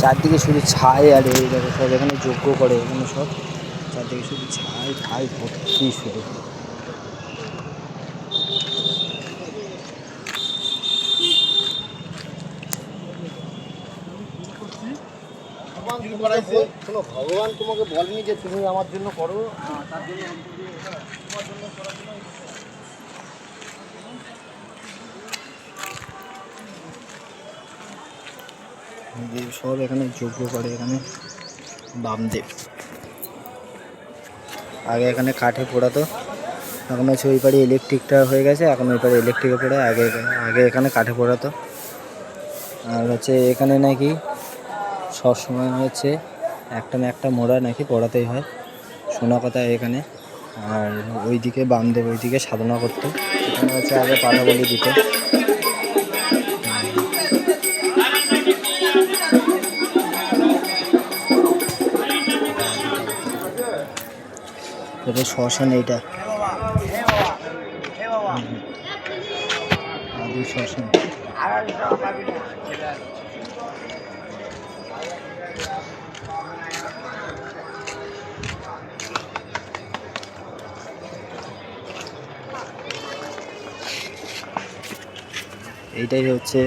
চারদিকে শুধু ছাই, আর এই দেখো সব এখানে যজ্ঞ করে, এখানে সব চারদিকে শুধু ছাই ঠাই ভর্তি শুধু। ভগবান তোমাকে বলেনি যে তুমি আমার জন্য করো, তার জন্য তোমার জন্য করার জন্য সব এখানে যজ্ঞ করে। এখানে বামদেব আগে এখানে কাঠে পোড়াতো, এখন হচ্ছে ওই পারে ইলেকট্রিকটা হয়ে গেছে, এখন ওই পারে ইলেকট্রিকে পোড়ে। আগে এখানে কাঠে পোড়াতো। আর হচ্ছে এখানে নাকি সবসময় হচ্ছে একটা না একটা মোড়া নাকি পড়াতেই হয়, শোনা কথা এখানে। আর ওইদিকে বামদেব ওইদিকে সাধনা করতো, এখানে হচ্ছে আগে পাঠা বলি দিত। এটা শ্মশান, এইটা আদি শ্মশান। এইটাই হচ্ছে